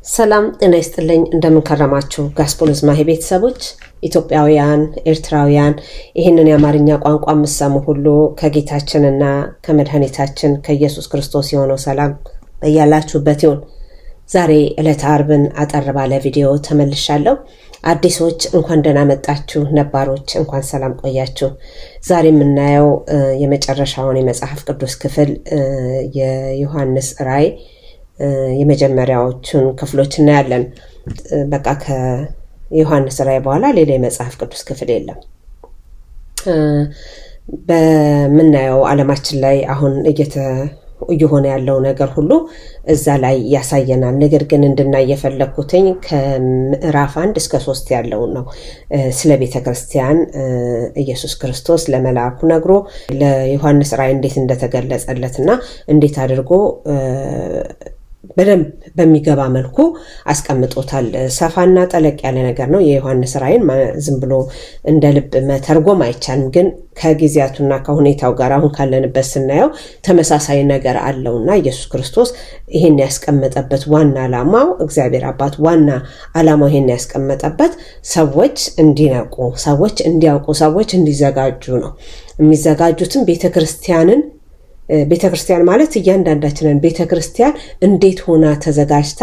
ሰላም ጤና ይስጥልኝ እንደምን ከረማችሁ ጋስፖልስ ማሂ ቤተሰቦች ኢትዮጵያውያን ኤርትራውያን ይሄንን የአማርኛ ቋንቋ መስማሙ ሁሉ ከጌታችንና ከመድኃኒታችን ከኢየሱስ ክርስቶስ የሆነው ሰላም በያላችሁበት ይሁን። ዛሬ ዕለተ ዓርብን አጠር ባለ ቪዲዮ ተመልሻለሁ። አዲሶች እንኳን ደህና መጣችሁ፣ ነባሮች እንኳን ሰላም ቆያችሁ። ዛሬ የምናየው የመጨረሻውን የመጽሐፍ ቅዱስ ክፍል የዮሐንስ ራእይ የመጀመሪያዎቹን ክፍሎች እናያለን። በቃ ከዮሐንስ ራእይ በኋላ ሌላ የመጽሐፍ ቅዱስ ክፍል የለም። በምናየው ዓለማችን ላይ አሁን እየሆነ ያለው ነገር ሁሉ እዛ ላይ ያሳየናል። ነገር ግን እንድናይ የፈለኩትኝ ከምዕራፍ 1 እስከ 3 ያለው ነው። ስለ ቤተክርስቲያን ኢየሱስ ክርስቶስ ለመልአኩ ነግሮ ለዮሐንስ ራእይ እንዴት እንደተገለጸለትና እንዴት አድርጎ በደንብ በሚገባ መልኩ አስቀምጦታል። ሰፋና ጠለቅ ያለ ነገር ነው። የዮሐንስ ራእይን ዝም ብሎ እንደ ልብ መተርጎም አይቻልም። ግን ከጊዜያቱና ከሁኔታው ጋር አሁን ካለንበት ስናየው ተመሳሳይ ነገር አለውና ኢየሱስ ክርስቶስ ይሄን ያስቀመጠበት ዋና ዓላማው እግዚአብሔር አባት ዋና ዓላማው ይሄን ያስቀመጠበት ሰዎች እንዲነቁ፣ ሰዎች እንዲያውቁ፣ ሰዎች እንዲዘጋጁ ነው። የሚዘጋጁትም ቤተክርስቲያን ማለት እያንዳንዳችንን ቤተክርስቲያን እንዴት ሆና ተዘጋጅታ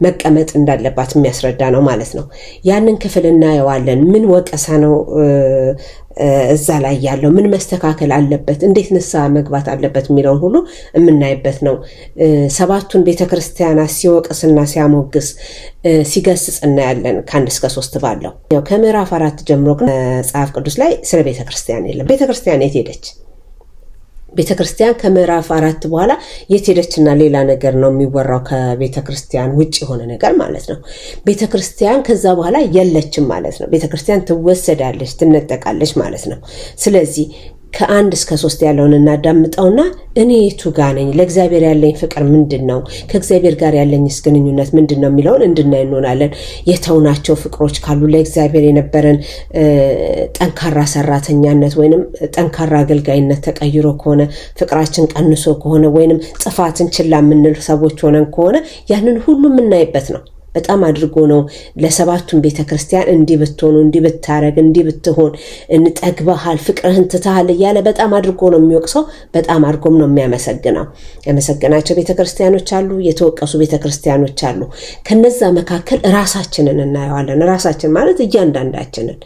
መቀመጥ እንዳለባት የሚያስረዳ ነው ማለት ነው። ያንን ክፍል እናየዋለን። ምን ወቀሳ ነው እዛ ላይ ያለው፣ ምን መስተካከል አለበት፣ እንዴት ንስሐ መግባት አለበት የሚለውን ሁሉ የምናይበት ነው። ሰባቱን ቤተክርስቲያናት ሲወቅስና ሲያሞግስ ሲገስጽ እናያለን ከ1 እስከ 3 ባለው። ከምዕራፍ 4 ጀምሮ ግን መጽሐፍ ቅዱስ ላይ ስለ ቤተክርስቲያን የለም። ቤተክርስቲያን የት ሄደች? ቤተክርስቲያን ከምዕራፍ 4 በኋላ የት ሄደችና ሌላ ነገር ነው የሚወራው፣ ከቤተክርስቲያን ውጪ የሆነ ነገር ማለት ነው። ቤተክርስቲያን ከዛ በኋላ የለችም ማለት ነው። ቤተክርስቲያን ትወሰዳለች፣ ትነጠቃለች ማለት ነው። ስለዚህ ከ1 እስከ 3 ያለውን እናዳምጠውና እኔ የቱ ጋር ነኝ፣ ለእግዚአብሔር ያለኝ ፍቅር ምንድነው፣ ከእግዚአብሔር ጋር ያለኝስ ግንኙነት ምንድነው የሚለውን እንድናይ እንሆናለን። የተውናቸው ፍቅሮች ካሉ፣ ለእግዚአብሔር የነበረን ጠንካራ ሰራተኛነት ወይንም ጠንካራ አገልጋይነት ተቀይሮ ከሆነ፣ ፍቅራችን ቀንሶ ከሆነ፣ ወይንም ጥፋትን ችላ የምንል ሰዎች ሆነን ከሆነ ያንን ሁሉ የምናይበት ነው። በጣም አድርጎ ነው ለሰባቱን ቤተክርስቲያን እንዲህ ብትሆኑ፣ እንዲህ ብታረግ፣ እንዲህ ብትሆን እንጠግበሃል፣ ፍቅርህን ትተሃል እያለ በጣም አድርጎ ነው የሚወቅሰው። በጣም አድርጎም ነው የሚያመሰግነው። ያመሰግናቸው ቤተክርስቲያኖች አሉ፣ የተወቀሱ ቤተክርስቲያኖች አሉ። ከነዛ መካከል ራሳችንን እናየዋለን። ራሳችን ማለት እያንዳንዳችንን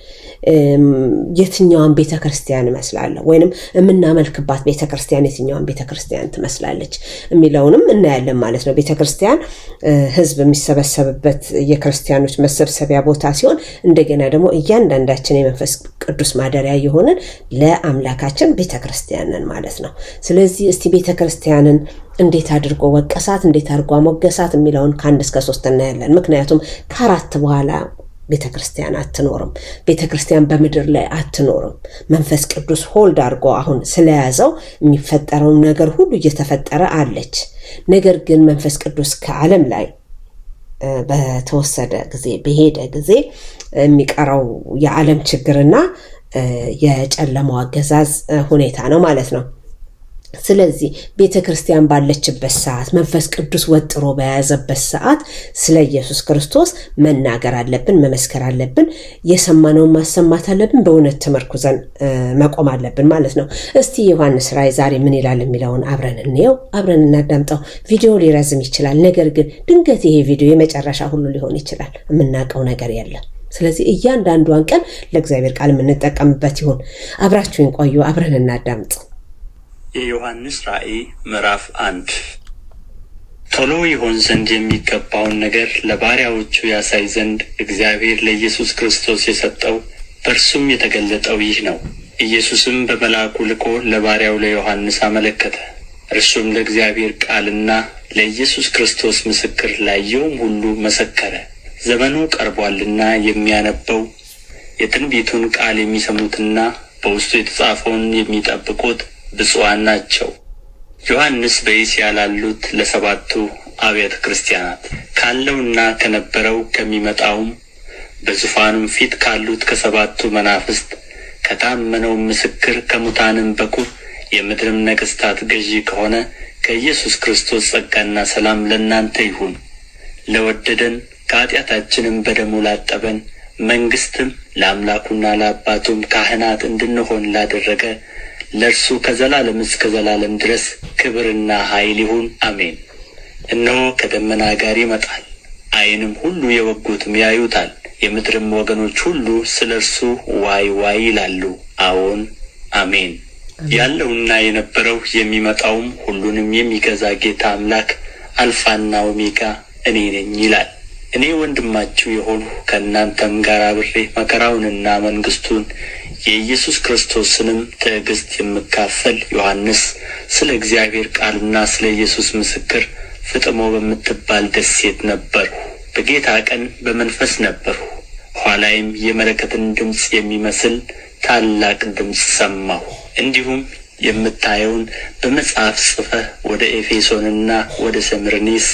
የትኛዋን ቤተክርስቲያን እመስላለሁ ወይንም የምናመልክባት ቤተክርስቲያን የትኛዋን ቤተክርስቲያን ትመስላለች የሚለውንም እናያለን ማለት ነው። ቤተክርስቲያን ህዝብ የሚሰበሰብበት የክርስቲያኖች መሰብሰቢያ ቦታ ሲሆን፣ እንደገና ደግሞ እያንዳንዳችን የመንፈስ ቅዱስ ማደሪያ የሆነን ለአምላካችን ቤተክርስቲያንን ማለት ነው። ስለዚህ እስቲ ቤተክርስቲያንን እንዴት አድርጎ ወቀሳት፣ እንዴት አድርጎ አሞገሳት የሚለውን ከ1 እስከ 3 እናያለን። ምክንያቱም ከ4 በኋላ ቤተክርስቲያን አትኖርም። ቤተክርስቲያን በምድር ላይ አትኖርም። መንፈስ ቅዱስ ሆልድ አድርጎ አሁን ስለያዘው የሚፈጠረው ነገር ሁሉ እየተፈጠረ አለች። ነገር ግን መንፈስ ቅዱስ ከዓለም ላይ በተወሰደ ጊዜ በሄደ ጊዜ የሚቀረው የዓለም ችግርና የጨለማው አገዛዝ ሁኔታ ነው ማለት ነው። ስለዚህ ቤተክርስቲያን ባለችበት ሰዓት፣ መንፈስ ቅዱስ ወጥሮ በያዘበት ሰዓት ስለ ኢየሱስ ክርስቶስ መናገር አለብን፣ መመስከር አለብን፣ የሰማነውን ማሰማት አለብን፣ በእውነት ተመርኩዘን መቆም አለብን ማለት ነው። እስቲ ዮሐንስ ራእይ ዛሬ ምን ይላል የሚለውን አብረን እንየው፣ አብረን እናዳምጠው። ቪዲዮ ሊረዝም ይችላል። ነገር ግን ድንገት ይሄ ቪዲዮ የመጨረሻ ሁሉ ሊሆን ይችላል። የምናውቀው ነገር የለም። ስለዚህ እያንዳንዷን ቀን ለእግዚአብሔር ቃል የምንጠቀምበት ይሁን። አብራችሁን ቆዩ፣ አብረን እናዳምጥ። የዮሐንስ ራእይ ምዕራፍ 1 ቶሎ ይሆን ዘንድ የሚገባውን ነገር ለባሪያዎቹ ያሳይ ዘንድ እግዚአብሔር ለኢየሱስ ክርስቶስ የሰጠው በእርሱም የተገለጠው ይህ ነው። ኢየሱስም በመልአኩ ልኮ ለባሪያው ለዮሐንስ አመለከተ። እርሱም ለእግዚአብሔር ቃልና ለኢየሱስ ክርስቶስ ምስክር ላየውም ሁሉ መሰከረ። ዘመኑ ቀርቧልና የሚያነበው የትንቢቱን ቃል የሚሰሙትና በውስጡ የተጻፈውን የሚጠብቁት ብፁዓን ናቸው። ዮሐንስ በእስያ ላሉት ለሰባቱ አብያተ ክርስቲያናት ካለውና ከነበረው ከሚመጣውም በዙፋኑም ፊት ካሉት ከሰባቱ መናፍስት ከታመነው ምስክር ከሙታንም በኩር የምድርም ነገሥታት ገዢ ከሆነ ከኢየሱስ ክርስቶስ ጸጋና ሰላም ለእናንተ ይሁን። ለወደደን ከኃጢአታችንም በደሙ ላጠበን መንግሥትም ለአምላኩና ለአባቱም ካህናት እንድንሆን ላደረገ ለእርሱ ከዘላለም እስከ ዘላለም ድረስ ክብርና ኃይል ይሁን፣ አሜን። እነሆ ከደመና ጋር ይመጣል፣ ዓይንም ሁሉ የወጉትም ያዩታል፣ የምድርም ወገኖች ሁሉ ስለ እርሱ ዋይ ዋይ ይላሉ። አዎን አሜን። ያለውና የነበረው የሚመጣውም ሁሉንም የሚገዛ ጌታ አምላክ አልፋና ኦሜጋ እኔ ነኝ ይላል። እኔ ወንድማችሁ የሆንሁ ከእናንተም ጋር አብሬ መከራውንና መንግሥቱን የኢየሱስ ክርስቶስንም ትዕግሥት የምካፈል ዮሐንስ ስለ እግዚአብሔር ቃልና ስለ ኢየሱስ ምስክር ፍጥሞ በምትባል ደሴት ነበርሁ። በጌታ ቀን በመንፈስ ነበርሁ። ኋላይም የመለከትን ድምፅ የሚመስል ታላቅ ድምፅ ሰማሁ። እንዲሁም የምታየውን በመጽሐፍ ጽፈህ ወደ ኤፌሶንና ወደ ሰምርኔስ፣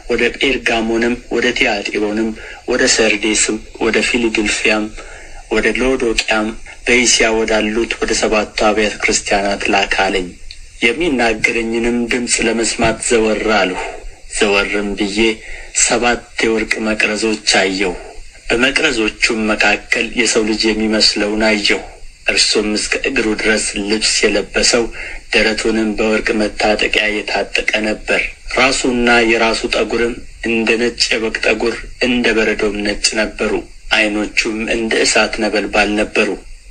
ወደ ጴርጋሞንም፣ ወደ ቲያጢሮንም፣ ወደ ሰርዴስም፣ ወደ ፊልድልፊያም፣ ወደ ሎዶቅያም በእስያ ወዳሉት ወደ 7ቱ አብያተ ክርስቲያናት ላክ አለኝ። የሚናገረኝንም ድምፅ ለመስማት ዘወር አልሁ። ዘወርም ብዬ 7 የወርቅ መቅረዞች አየሁ። በመቅረዞቹም መካከል የሰው ልጅ የሚመስለውን አየሁ። እርሱም እስከ እግሩ ድረስ ልብስ የለበሰው ደረቱንም በወርቅ መታጠቂያ የታጠቀ ነበር። ራሱና የራሱ ጠጕርም እንደ ነጭ የበግ ጠጕር እንደ በረዶም ነጭ ነበሩ። ዓይኖቹም እንደ እሳት ነበልባል ነበሩ።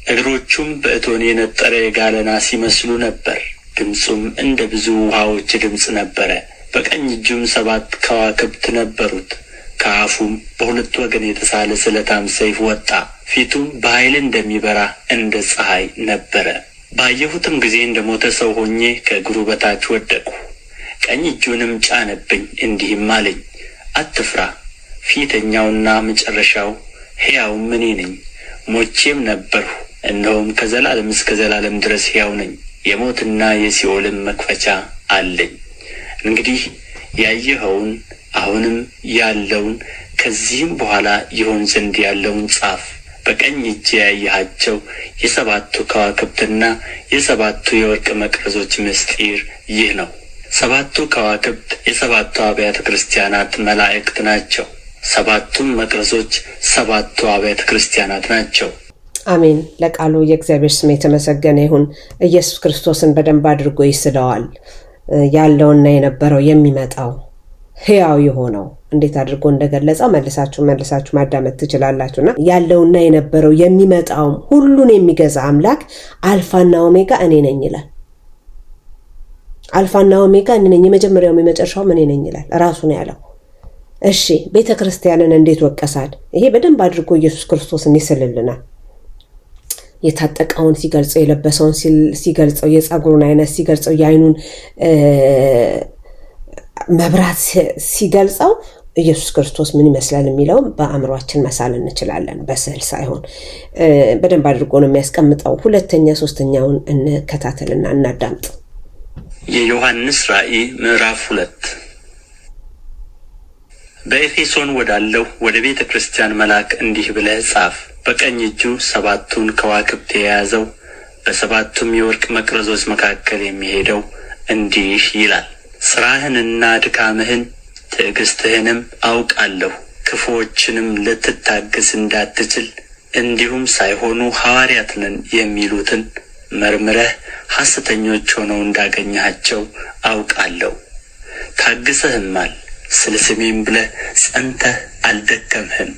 እግሮቹም በእቶን የነጠረ የጋለ ናስ ይመስሉ ነበር። ድምፁም እንደ ብዙ ውኃዎች ድምፅ ነበረ። በቀኝ እጁም 7 ከዋክብት ነበሩት። ከአፉም በሁለት ወገን የተሳለ ስለታም ሰይፍ ወጣ። ፊቱም በኃይል እንደሚበራ እንደ ፀሐይ ነበረ። ባየሁትም ጊዜ እንደ ሞተ ሰው ሆኜ ከእግሩ በታች ወደቅሁ። ቀኝ እጁንም ጫነብኝ፣ እንዲህም አለኝ፣ አትፍራ፣ ፊተኛውና መጨረሻው ሕያውም እኔ ነኝ። ሞቼም ነበርሁ፣ እነሆም ከዘላለም እስከ ዘላለም ድረስ ሕያው ነኝ። የሞትና የሲኦልም መክፈቻ አለኝ። እንግዲህ ያየኸውን አሁንም ያለውን ከዚህም በኋላ ይሆን ዘንድ ያለውን ጻፍ። በቀኝ እጄ ያየሃቸው የ7ቱ ከዋክብትና የ7ቱ የወርቅ መቅረዞች ምስጢር ይህ ነው። 7ቱ ከዋክብት የ7ቱ አብያተ ክርስቲያናት መላእክት ናቸው። 7ቱም መቅረዞች 7ቱ አብያተ ክርስቲያናት ናቸው። አሜን። ለቃሉ የእግዚአብሔር ስም የተመሰገነ ይሁን። ኢየሱስ ክርስቶስን በደንብ አድርጎ ይስለዋል። ያለውና የነበረው የሚመጣው ሕያው የሆነው እንዴት አድርጎ እንደገለጸው መልሳችሁ ማዳመጥ ትችላላችሁና ያለውና የነበረው የሚመጣውም ሁሉን የሚገዛ አምላክ አልፋና ኦሜጋ እኔ ነኝ ይላል። አልፋና ኦሜጋ እኔ ነኝ፣ የመጀመሪያውም የመጨረሻውም እኔ ነኝ ይላል። ራሱ ነው ያለው። እሺ ቤተ ክርስቲያንን እንዴት ወቀሳል? ይሄ በደንብ አድርጎ ኢየሱስ ክርስቶስን ይስልልናል። የታጠቀውን ሲገልጸው፣ የለበሰውን ሲገልጸው፣ የጸጉሩን አይነት ሲገልጸው፣ የአይኑን መብራት ሲገልጸው ኢየሱስ ክርስቶስ ምን ይመስላል የሚለው በአእምሯችን መሳል እንችላለን፣ በስዕል ሳይሆን በደንብ አድርጎ ነው የሚያስቀምጠው። ሁለተኛ ሶስተኛውን እንከታተልና እናዳምጥ። የዮሐንስ ራእይ ምዕራፍ 2። በኤፌሶን ወዳለው ወደ ቤተ ክርስቲያን መልአክ እንዲህ ብለህ ጻፍ። በቀኝ እጁ 7ቱን ከዋክብት የያዘው በ7ቱም የወርቅ መቅረዞች መካከል የሚሄደው እንዲህ ይላል፣ ሥራህንና ድካምህን ትዕግሥትህንም አውቃለሁ። ክፉዎችንም ልትታገስ እንዳትችል እንዲሁም ሳይሆኑ ሐዋርያት ነን የሚሉትን መርምረህ ሐሰተኞች ሆነው እንዳገኘሃቸው አውቃለሁ። ታግሰህማል፣ ስለ ስሜም ብለህ ጸንተህ አልደከምህም።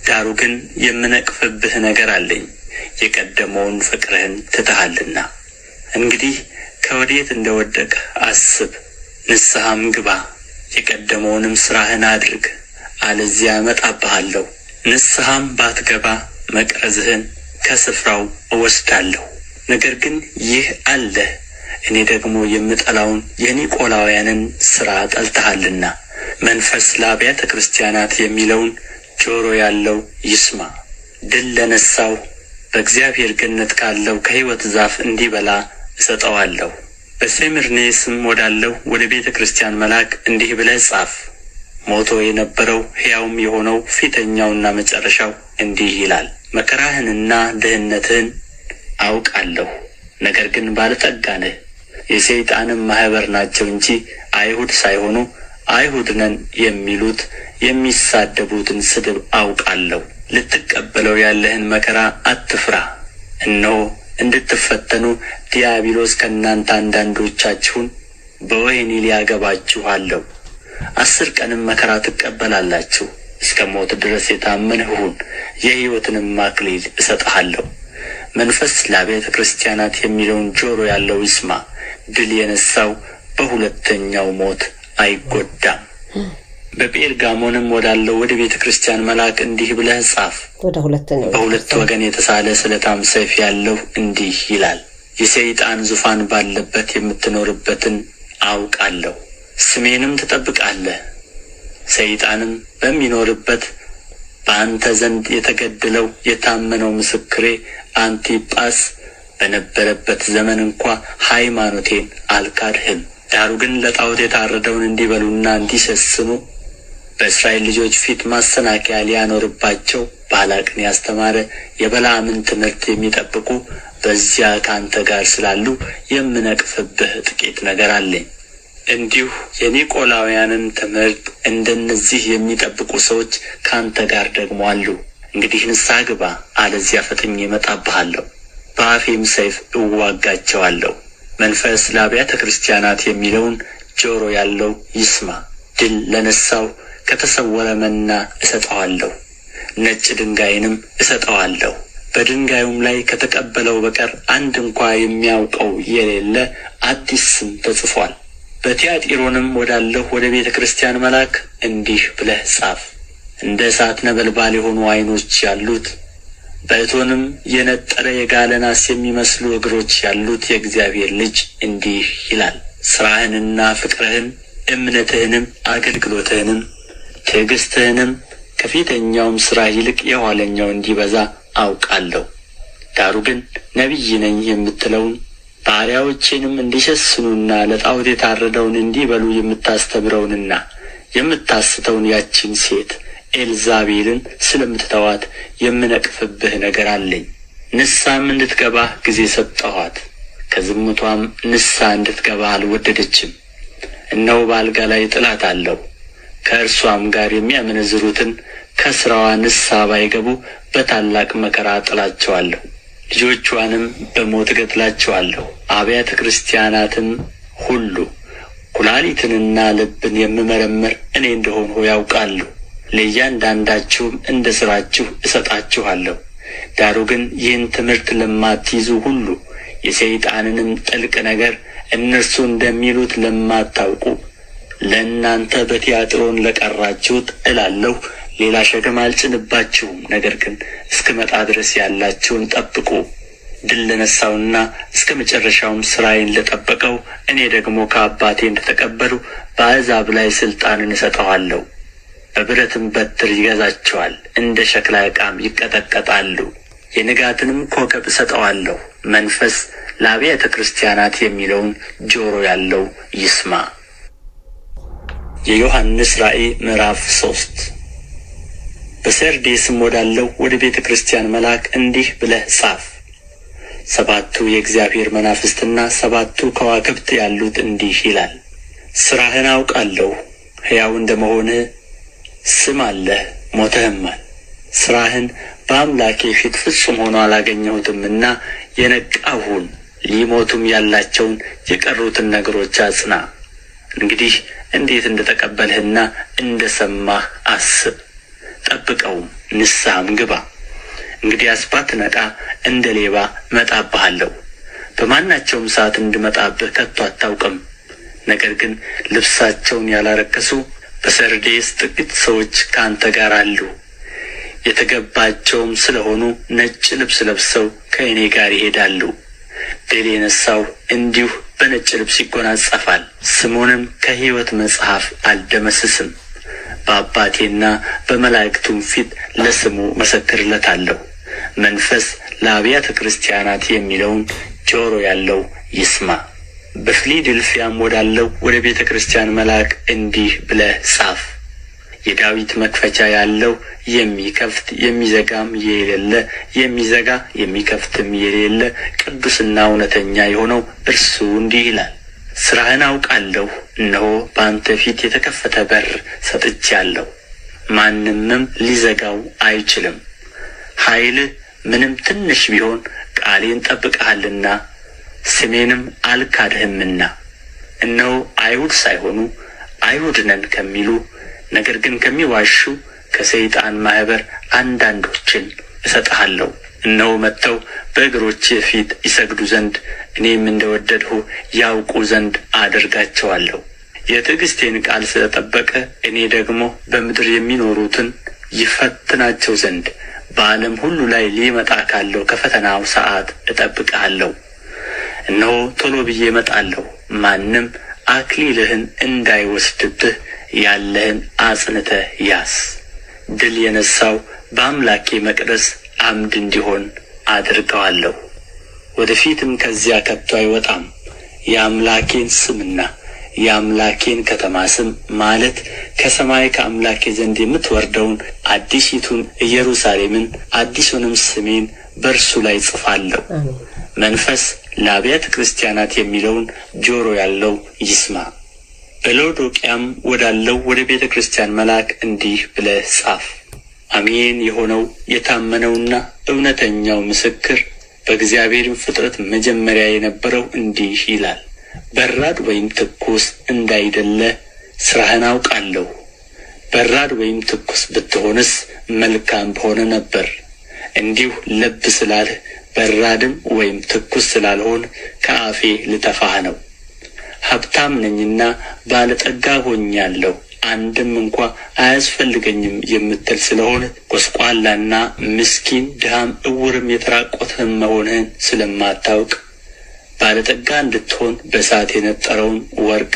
ዳሩ ግን የምነቅፍብህ ነገር አለኝ፣ የቀደመውን ፍቅርህን ትተሃልና። እንግዲህ ከወዴት እንደወደቅህ አስብ፣ ንስሐም ግባ፣ የቀደመውንም ሥራህን አድርግ፣ አለዚያ እመጣብሃለሁ። ንስሐም ባትገባ መቅረዝህን ከስፍራው እወስዳለሁ። ነገር ግን ይህ አለህ፣ እኔ ደግሞ የምጠላውን የኒቆላውያንን ሥራ ጠልተሃልና። መንፈስ ለአብያተ ክርስቲያናት የሚለውን ጆሮ ያለው ይስማ። ድል ለነሣው በእግዚአብሔር ገነት ካለው ከሕይወት ዛፍ እንዲበላ እሰጠዋለሁ። በሰምርኔስም ወዳለው ወደ ቤተ ክርስቲያን መልአክ እንዲህ ብለህ ጻፍ። ሞቶ የነበረው ሕያውም የሆነው ፊተኛውና መጨረሻው እንዲህ ይላል፣ መከራህንና ድህነትህን አውቃለሁ፣ ነገር ግን ባለጠጋ ነህ። የሰይጣንም ማኅበር ናቸው እንጂ አይሁድ ሳይሆኑ አይሁድ ነን የሚሉት የሚሳደቡትን ስድብ አውቃለሁ። ልትቀበለው ያለህን መከራ አትፍራ። እነሆ እንድትፈተኑ ዲያብሎስ ከእናንተ አንዳንዶቻችሁን በወህኒ ሊያገባችሁ አለው። 10 ቀንም መከራ ትቀበላላችሁ። እስከ ሞት ድረስ የታመንህ ሁን፣ የሕይወትንም አክሊል እሰጥሃለሁ። መንፈስ ለአብያተ ክርስቲያናት የሚለውን ጆሮ ያለው ይስማ። ድል የነሣው በሁለተኛው ሞት አይጐዳም። በጴርጋሞንም ወዳለው ወደ ቤተ ክርስቲያን መልአክ እንዲህ ብለህ ጻፍ። በሁለት ወገን የተሳለ ስለታም ሰይፍ ያለው እንዲህ ይላል፣ የሰይጣን ዙፋን ባለበት የምትኖርበትን አውቃለሁ። ስሜንም ትጠብቃለህ። ሰይጣንም በሚኖርበት በአንተ ዘንድ የተገደለው የታመነው ምስክሬ አንቲጳስ በነበረበት ዘመን እንኳ ሃይማኖቴን አልካድህም። ዳሩ ግን ለጣዖት የታረደውን እንዲበሉና እንዲሰስኑ በእስራኤል ልጆች ፊት ማሰናከያ ሊያኖርባቸው ባላቅን ያስተማረ የበለዓምን ትምህርት የሚጠብቁ በዚያ ከአንተ ጋር ስላሉ የምነቅፍብህ ጥቂት ነገር አለኝ። እንዲሁ የኒቆላውያንን ትምህርት እንደነዚህ የሚጠብቁ ሰዎች ከአንተ ጋር ደግሞ አሉ። እንግዲህ ንስሐ ግባ፣ አለዚያ ፈጥኜ እመጣብሃለሁ፣ በአፌም ሰይፍ እዋጋቸዋለሁ። መንፈስ ለአብያተ ክርስቲያናት የሚለውን ጆሮ ያለው ይስማ። ድል ለነሣው ከተሰወረ መና እሰጠዋለሁ፣ ነጭ ድንጋይንም እሰጠዋለሁ። በድንጋዩም ላይ ከተቀበለው በቀር አንድ እንኳ የሚያውቀው የሌለ አዲስ ስም ተጽፏል። በቲያጢሮንም ወዳለሁ ወደ ቤተ ክርስቲያን መልአክ እንዲህ ብለህ ጻፍ። እንደ እሳት ነበልባል የሆኑ ዓይኖች ያሉት በእቶንም የነጠረ የጋለ ናስ የሚመስሉ እግሮች ያሉት የእግዚአብሔር ልጅ እንዲህ ይላል፣ ሥራህንና ፍቅርህን፣ እምነትህንም፣ አገልግሎትህንም፣ ትዕግሥትህንም ከፊተኛውም ሥራ ይልቅ የኋለኛው እንዲበዛ አውቃለሁ። ዳሩ ግን ነቢይ ነኝ የምትለውን ባሪያዎቼንም እንዲሰስኑና ለጣዖት የታረደውን እንዲበሉ የምታስተምረውንና የምታስተውን ያችን ሴት ኤልዛቤልን ስለምትተዋት የምነቅፍብህ ነገር አለኝ። ንስሐም እንድትገባ ጊዜ ሰጠኋት፣ ከዝሙቷም ንስሐ እንድትገባ አልወደደችም። እነሆ በአልጋ ላይ እጥላታለሁ፣ ከእርሷም ጋር የሚያመነዝሩትን ከሥራዋ ንስሐ ባይገቡ በታላቅ መከራ እጥላቸዋለሁ፣ ልጆቿንም በሞት እገድላቸዋለሁ። አብያተ ክርስቲያናትም ሁሉ ኩላሊትንና ልብን የምመረምር እኔ እንደሆንሁ ያውቃሉ። ለእያንዳንዳችሁም እንደ ሥራችሁ እሰጣችኋለሁ። ዳሩ ግን ይህን ትምህርት ለማትይዙ ሁሉ የሰይጣንንም ጥልቅ ነገር እነርሱ እንደሚሉት ለማታውቁ ለእናንተ በቲያጥሮን ለቀራችሁት እላለሁ፣ ሌላ ሸክም አልጭንባችሁም። ነገር ግን እስክመጣ ድረስ ያላችሁን ጠብቁ። ድል ለነሣውና እስከ መጨረሻውም ሥራዬን ለጠበቀው እኔ ደግሞ ከአባቴ እንደተቀበሉ በአሕዛብ ላይ ሥልጣንን እሰጠዋለሁ። በብረትም በትር ይገዛቸዋል፣ እንደ ሸክላ ዕቃም ይቀጠቀጣሉ። የንጋትንም ኮከብ እሰጠዋለሁ። መንፈስ ለአብያተ ክርስቲያናት የሚለውን ጆሮ ያለው ይስማ። የዮሐንስ ራእይ ምዕራፍ 3 በሰርዴስም ወዳለው ወደ ቤተ ክርስቲያን መልአክ እንዲህ ብለህ ጻፍ። 7ቱ የእግዚአብሔር መናፍስትና 7ቱ ከዋክብት ያሉት እንዲህ ይላል፣ ሥራህን አውቃለሁ። ሕያው እንደ መሆንህ ስም አለህ፣ ሞተህማል። ሥራህን በአምላኬ ፊት ፍጹም ሆኖ አላገኘሁትምና የነቃህ ሁን። ሊሞቱም ያላቸውን የቀሩትን ነገሮች አጽና። እንግዲህ እንዴት እንደ ተቀበልህና እንደ ሰማህ አስብ፣ ጠብቀውም፣ ንስሐም ግባ። እንግዲያስ ባትነቃ እንደ ሌባ እመጣብሃለሁ፣ በማናቸውም ሰዓት እንድመጣብህ ከቶ አታውቅም። ነገር ግን ልብሳቸውን ያላረከሱ በሰርዴስ ጥቂት ሰዎች ከአንተ ጋር አሉ። የተገባቸውም ስለሆኑ ነጭ ልብስ ለብሰው ከእኔ ጋር ይሄዳሉ። ድል የነሣው እንዲሁ በነጭ ልብስ ይጐናጸፋል፣ ስሙንም ከሕይወት መጽሐፍ አልደመስስም። በአባቴና በመላእክቱም ፊት ለስሙ መሰክርለታለሁ። መንፈስ ለአብያተ ክርስቲያናት የሚለውን ጆሮ ያለው ይስማ። በፊላዴልፍያም ወዳለው ወደ ቤተ ክርስቲያን መልአክ እንዲህ ብለህ ጻፍ። የዳዊት መክፈቻ ያለው የሚከፍት የሚዘጋም የሌለ የሚዘጋ የሚከፍትም የሌለ ቅዱስና እውነተኛ የሆነው እርሱ እንዲህ ይላል፣ ሥራህን አውቃለሁ። እነሆ በአንተ ፊት የተከፈተ በር ሰጥቼአለሁ። ማንምም ሊዘጋው አይችልም። ኃይልህ ምንም ትንሽ ቢሆን ቃሌን ጠብቀሃልና ስሜንም አልካድህምና። እነሆ አይሁድ ሳይሆኑ አይሁድ ነን ከሚሉ ነገር ግን ከሚዋሹ ከሰይጣን ማኅበር አንዳንዶችን እሰጥሃለሁ። እነሆ መጥተው በእግሮችህ ፊት ይሰግዱ ዘንድ እኔም እንደወደድሁ ያውቁ ዘንድ አደርጋቸዋለሁ። የትዕግሥቴን ቃል ስለጠበቀ እኔ ደግሞ በምድር የሚኖሩትን ይፈትናቸው ዘንድ በዓለም ሁሉ ላይ ሊመጣ ካለው ከፈተናው ሰዓት እጠብቅሃለሁ። እነሆ ቶሎ ብዬ እመጣለሁ። ማንም አክሊልህን እንዳይወስድብህ ያለህን አጽንተህ ያዝ። ድል የነሣው በአምላኬ መቅደስ ዓምድ እንዲሆን አድርገዋለሁ። ወደፊትም ከዚያ ከቶ አይወጣም። የአምላኬን ስምና የአምላኬን ከተማ ስም ማለት ከሰማይ ከአምላኬ ዘንድ የምትወርደውን አዲሲቱን ኢየሩሳሌምን አዲሱንም ስሜን በእርሱ ላይ ጽፋለሁ። መንፈስ ለአብያተ ክርስቲያናት የሚለውን ጆሮ ያለው ይስማ። በሎዶቅያም ወዳለው ወደ ቤተ ክርስቲያን መልአክ እንዲህ ብለህ ጻፍ። አሜን የሆነው የታመነውና እውነተኛው ምስክር በእግዚአብሔርም ፍጥረት መጀመሪያ የነበረው እንዲህ ይላል። በራድ ወይም ትኩስ እንዳይደለ ሥራህን አውቃለሁ። በራድ ወይም ትኩስ ብትሆንስ መልካም በሆነ ነበር። እንዲሁ ለብ ስላልህ በራድም ወይም ትኩስ ስላልሆን ከአፌ ልተፋህ ነው። ሀብታም ነኝና ባለጠጋ ሆኛለሁ፣ አንድም እንኳ አያስፈልገኝም የምትል ስለሆነ ጐስቋላና ምስኪን ድሃም ዕውርም የተራቆትህም መሆንህን ስለማታውቅ ባለጠጋ እንድትሆን በእሳት የነጠረውን ወርቅ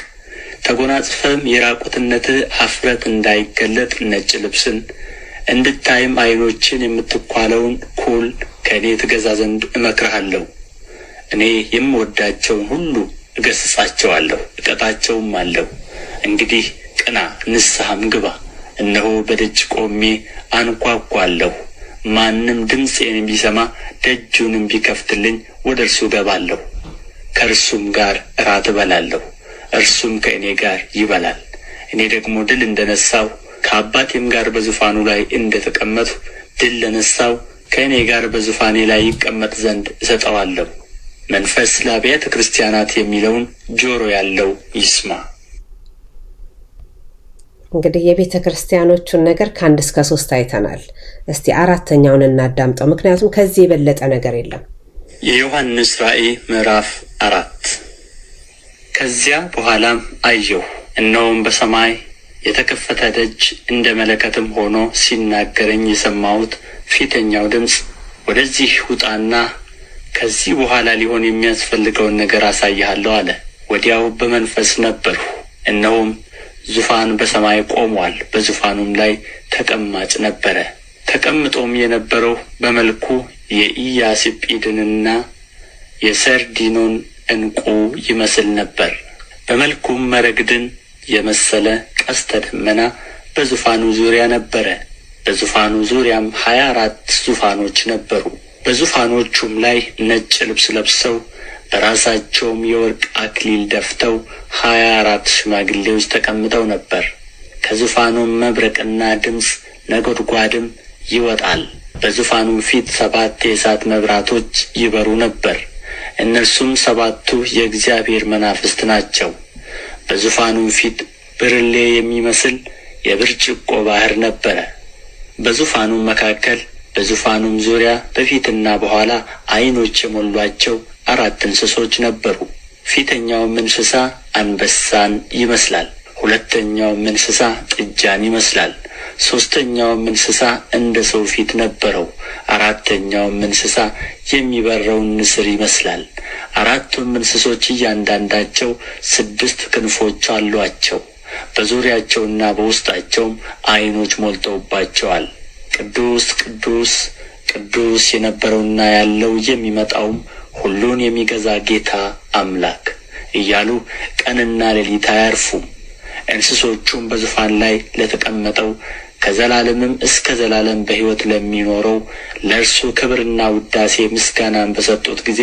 ተጐናጽፈህም የራቁትነትህ ኀፍረት እንዳይገለጥ ነጭ ልብስን እንድታይም ዓይኖችን የምትኳለውን ኩል ከእኔ ትገዛ ዘንድ እመክርሃለሁ። እኔ የምወዳቸውን ሁሉ እገሥጻቸዋለሁ፣ እቀጣቸውም አለሁ። እንግዲህ ቅና፣ ንስሐም ግባ። እነሆ በደጅ ቆሜ አንኳኳለሁ። ማንም ድምፄን ቢሰማ ደጁንም ቢከፍትልኝ ወደ እርሱ እገባለሁ፣ ከእርሱም ጋር እራት እበላለሁ፣ እርሱም ከእኔ ጋር ይበላል። እኔ ደግሞ ድል እንደ ነሣሁ ከአባቴም ጋር በዙፋኑ ላይ እንደ ተቀመጥሁ ድል ለነሣው ከእኔ ጋር በዙፋኔ ላይ ይቀመጥ ዘንድ እሰጠዋለሁ። መንፈስ ለአብያተ ክርስቲያናት የሚለውን ጆሮ ያለው ይስማ። እንግዲህ የቤተ ክርስቲያኖቹን ነገር ከ1 እስከ 3 አይተናል። እስቲ 4ኛውን እናዳምጠው፣ ምክንያቱም ከዚህ የበለጠ ነገር የለም። የዮሐንስ ራእይ ምዕራፍ 4። ከዚያ በኋላም አየሁ፣ እነሆም በሰማይ የተከፈተ ደጅ እንደ መለከትም ሆኖ ሲናገረኝ የሰማሁት ፊተኛው ድምፅ ወደዚህ ውጣና ከዚህ በኋላ ሊሆን የሚያስፈልገውን ነገር አሳይሃለሁ አለ። ወዲያው በመንፈስ ነበርሁ፣ እነሆም ዙፋን በሰማይ ቆሟል፣ በዙፋኑም ላይ ተቀማጭ ነበረ። ተቀምጦም የነበረው በመልኩ የኢያስጲድንና የሰርዲኖን ዕንቁ ይመስል ነበር። በመልኩም መረግድን የመሰለ ቀስተ ደመና በዙፋኑ ዙሪያ ነበረ። በዙፋኑ ዙሪያም 24 ዙፋኖች ነበሩ። በዙፋኖቹም ላይ ነጭ ልብስ ለብሰው በራሳቸውም የወርቅ አክሊል ደፍተው 24 ሽማግሌዎች ተቀምጠው ነበር። ከዙፋኑም መብረቅና ድምፅ ነጐድጓድም ይወጣል። በዙፋኑም ፊት 7 የእሳት መብራቶች ይበሩ ነበር። እነርሱም 7ቱ የእግዚአብሔር መናፍስት ናቸው። በዙፋኑም ፊት ብርሌ የሚመስል የብርጭቆ ባሕር ነበረ። በዙፋኑም መካከል በዙፋኑም ዙሪያ በፊትና በኋላ ዓይኖች የሞሏቸው 4 እንስሶች ነበሩ። ፊተኛውም እንስሳ አንበሳን ይመስላል፣ ሁለተኛውም እንስሳ ጥጃን ይመስላል፣ ሦስተኛውም እንስሳ እንደ ሰው ፊት ነበረው፣ አራተኛውም እንስሳ የሚበረውን ንስር ይመስላል። 4ቱም እንስሶች እያንዳንዳቸው 6 ክንፎች አሏቸው። በዙሪያቸውና በውስጣቸውም ዓይኖች ሞልተውባቸዋል። ቅዱስ ቅዱስ ቅዱስ የነበረውና ያለው የሚመጣውም ሁሉን የሚገዛ ጌታ አምላክ እያሉ ቀንና ሌሊት አያርፉም። እንስሶቹም በዙፋን ላይ ለተቀመጠው ከዘላለምም እስከ ዘላለም በሕይወት ለሚኖረው ለእርሱ ክብርና ውዳሴ ምስጋናን በሰጡት ጊዜ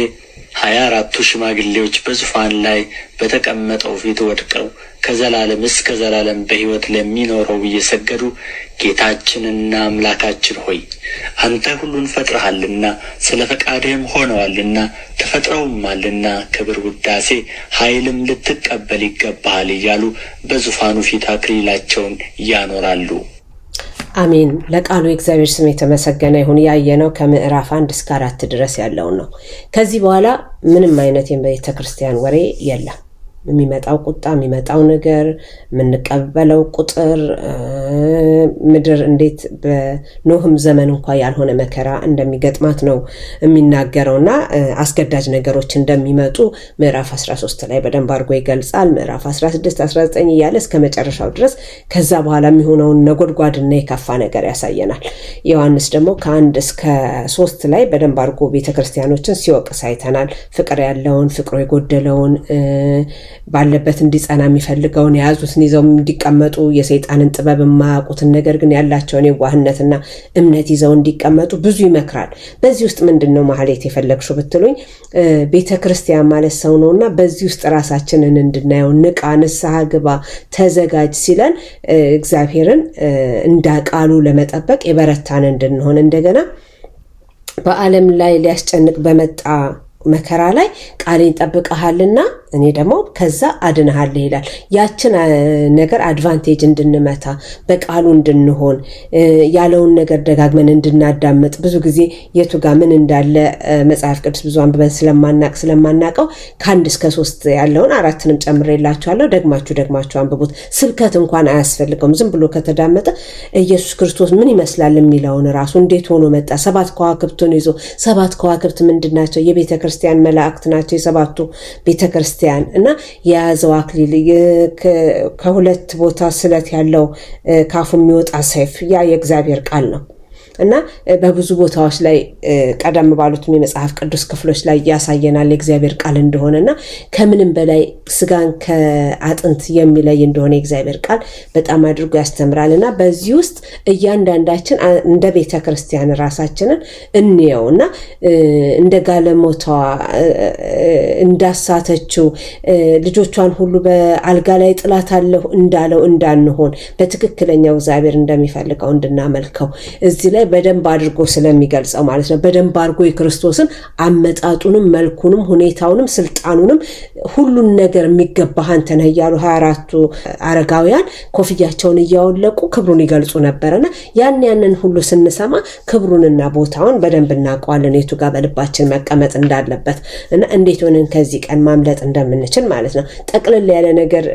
24ቱ ሽማግሌዎች በዙፋን ላይ በተቀመጠው ፊት ወድቀው ከዘላለም እስከ ዘላለም በሕይወት ለሚኖረው እየሰገዱ ጌታችንና አምላካችን ሆይ አንተ ሁሉን ፈጥረሃልና ስለ ፈቃድህም ሆነዋልና ተፈጥረውማልና ክብር፣ ውዳሴ፣ ኃይልም ልትቀበል ይገባሃል እያሉ በዙፋኑ ፊት አክሊላቸውን ያኖራሉ። አሜን። ለቃሉ የእግዚአብሔር ስም የተመሰገነ ይሁን። ያየነው ከምዕራፍ 1 እስከ 4 ድረስ ያለው ነው። ከዚህ በኋላ ምንም አይነት የቤተ ክርስቲያን ወሬ የለም። የሚመጣው ቁጣ፣ የሚመጣው ነገር፣ የምንቀበለው ቁጥር፣ ምድር እንዴት በኖህም ዘመን እንኳን ያልሆነ መከራ እንደሚገጥማት ነው የሚናገረውና አስገዳጅ ነገሮች እንደሚመጡ ምዕራፍ 13 ላይ በደንብ አድርጎ ይገልጻል። ምዕራፍ 16፣ 19 እያለ እስከ መጨረሻው ድረስ ከዛ በኋላ የሚሆነውን ነጎድጓድና የከፋ ነገር ያሳየናል። ዮሐንስ ደግሞ ከ1 እስከ 3 ላይ በደንብ አድርጎ ቤተክርስቲያኖችን ሲወቅስ አይተናል። ፍቅር ያለውን፣ ፍቅሩ የጎደለውን፣ ባለበት እንዲጸና የሚፈልገውን፣ የያዙትን ይዘው እንዲቀመጡ፣ የሰይጣንን ጥበብ የማያውቁትን ነገር ግን ያላቸውን የዋህነትና እምነት ይዘው እንዲቀመጡ ብዙ ይመክራል። በዚህ ውስጥ ምንድነው ማህሌት የፈለግሽው ብትሉኝ ቤተክርስቲያን ማለት ሰው ነውና በዚህ ውስጥ ራሳችንን እንድናየው፣ ንቃ፣ ንስሐ ግባ፣ ተዘጋጅ ሲለን እግዚአብሔርን እንዳቃሉ ለመጠበቅ የበረታን እንድንሆን እንደገና በዓለም ላይ ሊያስጨንቅ በመጣ መከራ ላይ ቃሌን ጠብቀሃልና እኔ ደግሞ ከዛ አድንሃለሁ ይላል። ያችን ነገር አድቫንቴጅ እንድንመታ፣ በቃሉ እንድንሆን፣ ያለውን ነገር ደጋግመን እንድናዳምጥ፣ ብዙ ጊዜ የቱ ጋር ምን እንዳለ መጽሐፍ ቅዱስ ብዙ አንብበን ስለማናቀው ከ1 እስከ 3 ያለውን 4ንም ጨምሬላችኋለሁ። ደግማችሁ አንብቡት። ስብከት እንኳን አያስፈልገውም። ዝም ብሎ ከተዳመጠ ኢየሱስ ክርስቶስ ምን ይመስላል የሚለውን ራሱ እንዴት ሆኖ መጣ፣ 7 ከዋክብቱን ይዞ፣ 7 ከዋክብት ምንድናቸው? የቤተክርስቲያን መላእክት ናቸው። የሰባቱ ቤተክርስቲያን እና የያዘው አክሊል፣ ከሁለት ቦታ ስለት ያለው ካፉ የሚወጣ ሰይፍ፣ ያ የእግዚአብሔር ቃል ነው እና በብዙ ቦታዎች ላይ ቀደም ባሉትም የመጽሐፍ ቅዱስ ክፍሎች ላይ ያሳየናል የእግዚአብሔር ቃል እንደሆነና ከምንም በላይ ስጋን ከአጥንት የሚለይ እንደሆነ የእግዚአብሔር ቃል በጣም አድርጎ ያስተምራልና በዚህ ውስጥ እያንዳንዳችን እንደ ቤተ ክርስቲያን ራሳችንን እንየውና እንደ ጋለሞታዋ እንዳሳተችው ልጆቿን ሁሉ በአልጋ ላይ ጥላታለሁ እንዳለው እንዳንሆን በትክክለኛው እግዚአብሔር እንደሚፈልገው እንድናመልከው እዚህ ላይ በደንብ አድርጎ ስለሚገልጸው ማለት ነው። በደንብ አድርጎ የክርስቶስን አመጣጡንም መልኩንም ሁኔታውንም ስልጣኑንም ሁሉን ነገር የሚገባህ አንተ ነህ እያሉ 24ቱ አረጋውያን ኮፍያቸውን እያወለቁ ክብሩን ይገልጹ ነበርና ያንን ሁሉ ስንሰማ ክብሩንና ቦታውን በደንብ እናውቀዋለን፣ የቱ ጋር በልባችን መቀመጥ እንዳለበት እና እንዴት ሆነን ከዚህ ቀን ማምለጥ እንደምንችል ማለት ነው። ጠቅልል ያለ ነገር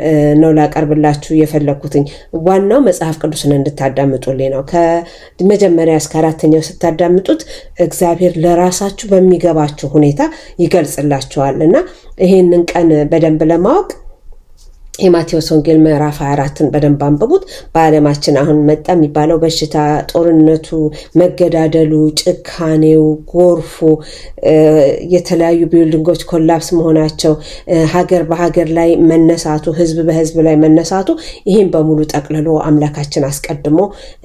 ነው ላቀርብላችሁ የፈለኩትኝ። ዋናው መጽሐፍ ቅዱስን እንድታዳምጡልኝ ነው። ከመጀመሪያ እስከ 4ኛው ስታዳምጡት እግዚአብሔር ለራሳችሁ በሚገባችሁ ሁኔታ ይገልጽላችኋልና ይሄንን ቀን በደንብ ለማወቅ የማቴዎስ ወንጌል ምዕራፍ 24ን በደንብ አንብቡት። በዓለማችን አሁን መጣ የሚባለው በሽታ፣ ጦርነቱ፣ መገዳደሉ፣ ጭካኔው፣ ጎርፉ፣ የተለያዩ ቢልዲንጎች ኮላፕስ መሆናቸው፣ ሀገር በሀገር ላይ መነሳቱ፣ ህዝብ በህዝብ ላይ መነሳቱ፣ ይህን በሙሉ ጠቅልሎ አምላካችን አስቀድሞ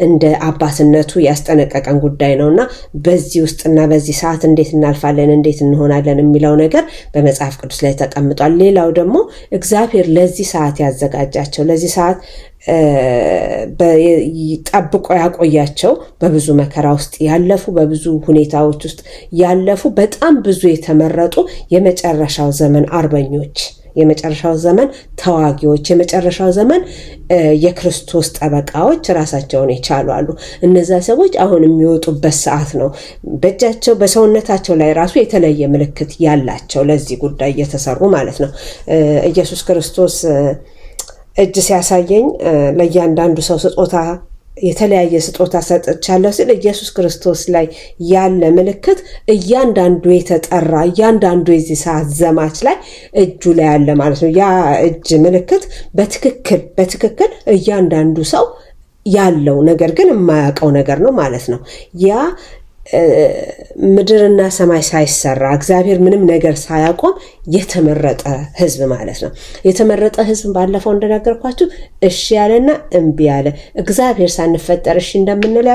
እንደ አባትነቱ ያስጠነቀቀን ጉዳይ ነውና በዚህ ውስጥና በዚህ ሰዓት እንዴት እናልፋለን፣ እንዴት እንሆናለን የሚለው ነገር በመጽሐፍ ቅዱስ ላይ ተቀምጧል። ሌላው ደግሞ እግዚአብሔር ለዚህ ሰዓት ያዘጋጃቸው፣ ለዚህ ሰዓት ጠብቆ ያቆያቸው፣ በብዙ መከራ ውስጥ ያለፉ፣ በብዙ ሁኔታዎች ውስጥ ያለፉ በጣም ብዙ የተመረጡ የመጨረሻው ዘመን አርበኞች፣ የመጨረሻው ዘመን ተዋጊዎች፣ የመጨረሻው ዘመን የክርስቶስ ጠበቃዎች ራሳቸውን የቻሉ አሉ። እነዛ ሰዎች አሁን የሚወጡበት ሰዓት ነው። በእጃቸው በሰውነታቸው ላይ ራሱ የተለየ ምልክት ያላቸው ለዚህ ጉዳይ እየተሰሩ ማለት ነው። ኢየሱስ ክርስቶስ እጅ ሲያሳየኝ ለእያንዳንዱ ሰው ስጦታ የተለያየ ስጦታ ሰጥቻለሁ ሲል ኢየሱስ ክርስቶስ ላይ ያለ ምልክት እያንዳንዱ የተጠራ እያንዳንዱ የዚህ ሰዓት ዘማች ላይ እጁ ላይ ያለ ማለት ነው። ያ እጅ ምልክት በትክክል እያንዳንዱ ሰው ያለው ነገር ግን የማያውቀው ነገር ነው ማለት ነው። ያ ምድርና ሰማይ ሳይሰራ እግዚአብሔር ምንም ነገር ሳያቆም የተመረጠ ህዝብ ማለት ነው። የተመረጠ ህዝብ ባለፈው እንደነገርኳችሁ እሺ ያለና እምቢ ያለ፣ እግዚአብሔር ሳንፈጠር እሺ እንደምንል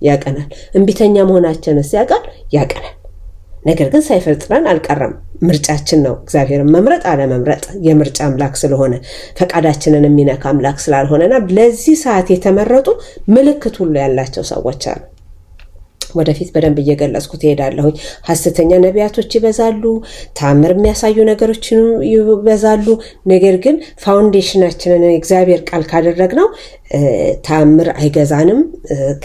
ያቀናል። እምቢተኛ መሆናችንስ ያቀናል። ነገር ግን ሳይፈጥረን አልቀረም። ምርጫችን ነው እግዚአብሔርን መምረጥ አለመምረጥ። የምርጫ አምላክ ስለሆነ ፈቃዳችንን የሚነካ አምላክ ስላልሆነና ለዚህ ሰዓት የተመረጡ ምልክት ሁሉ ያላቸው ሰዎች አሉ። ወደፊት በደንብ እየገለጽኩት እሄዳለሁኝ። ሐሰተኛ ነቢያቶች ይበዛሉ፣ ታምር የሚያሳዩ ነገሮች ይበዛሉ። ነገር ግን ፋውንዴሽናችንን እግዚአብሔር ቃል ካደረግነው ታምር አይገዛንም።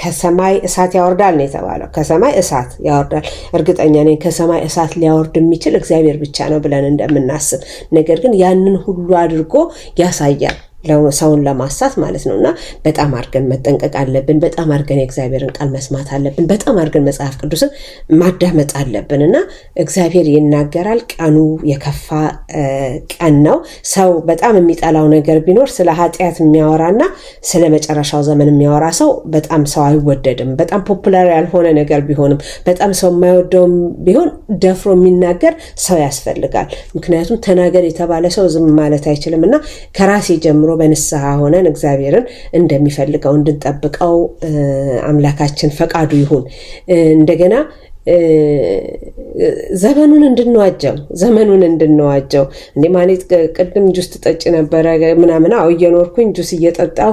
ከሰማይ እሳት ያወርዳል ነው የተባለው። ከሰማይ እሳት ያወርዳል። እርግጠኛ ነኝ ከሰማይ እሳት ሊያወርድ የሚችል እግዚአብሔር ብቻ ነው ብለን እንደምናስብ። ነገር ግን ያንን ሁሉ አድርጎ ያሳያል ሰውን ለማሳት ማለት ነውና በጣም አድርገን መጠንቀቅ አለብን። በጣም አድርገን የእግዚአብሔርን ቃል መስማት አለብን። በጣም አድርገን መጽሐፍ ቅዱስን ማዳመጥ አለብንና እግዚአብሔር ይናገራል። ቀኑ የከፋ ቀን ነው። ሰው በጣም የሚጠላው ነገር ቢኖር ስለ ኃጢአት የሚያወራና ስለ መጨረሻው ዘመን የሚያወራ ሰው በጣም ሰው አይወደድም። በጣም ፖፑላር ያልሆነ ነገር ቢሆንም በጣም ሰው የማይወደውም ቢሆን ደፍሮ የሚናገር ሰው ያስፈልጋል። ምክንያቱም ተናገር የተባለ ሰው ዝም ማለት አይችልምና ከራሴ ጀምሮ በንስሐ ሆነን እግዚአብሔርን እንደሚፈልገው እንድንጠብቀው አምላካችን ፈቃዱ ይሁን። እንደገና ዘመኑን እንድንዋጀው እንዴ ማለት ቅድም ጁስ ትጠጪ ነበረ ምናምን እየኖርኩኝ ጁስ እየጠጣው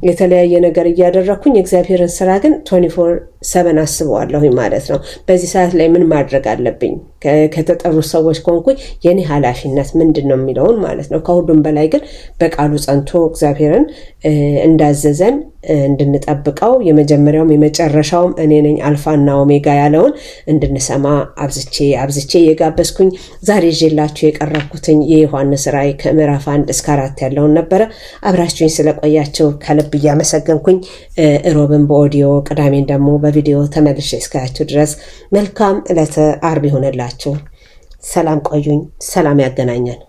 የተለያየ ነገር እያደረኩኝ እግዚአብሔርን ስራ ግን 24/7 አስበዋለሁ ማለት ነው። በዚህ ሰዓት ላይ ምን ማድረግ አለብኝ? ከተጠሩ ሰዎች ኮንኩኝ የኔ ኃላፊነት ምንድነው የሚለውን ማለት ነው። ከሁሉም በላይ ግን በቃሉ ጸንቶ እግዚአብሔርን እንዳዘዘን እንድንጠብቀው የመጀመሪያውም የመጨረሻውም እኔ ነኝ አልፋና ኦሜጋ ያለውን እንድንሰማ አብዝቼ የጋበዝኩኝ ዛሬ ይዤላችሁ የቀረብኩትኝ የዮሐንስ ራእይ ከምዕራፍ 1 እስከ 4 ያለውን ነበረ። አብራችሁኝ ስለቆያችሁ ከልብ እያመሰገንኩኝ ሮብን በኦዲዮ ቅዳሜን ደግሞ በቪዲዮ ተመልሼ እስካያችሁ ድረስ መልካም ዕለተ ዓርብ ይሆንላችሁ። ሰላም ቆዩኝ። ሰላም ያገናኘን።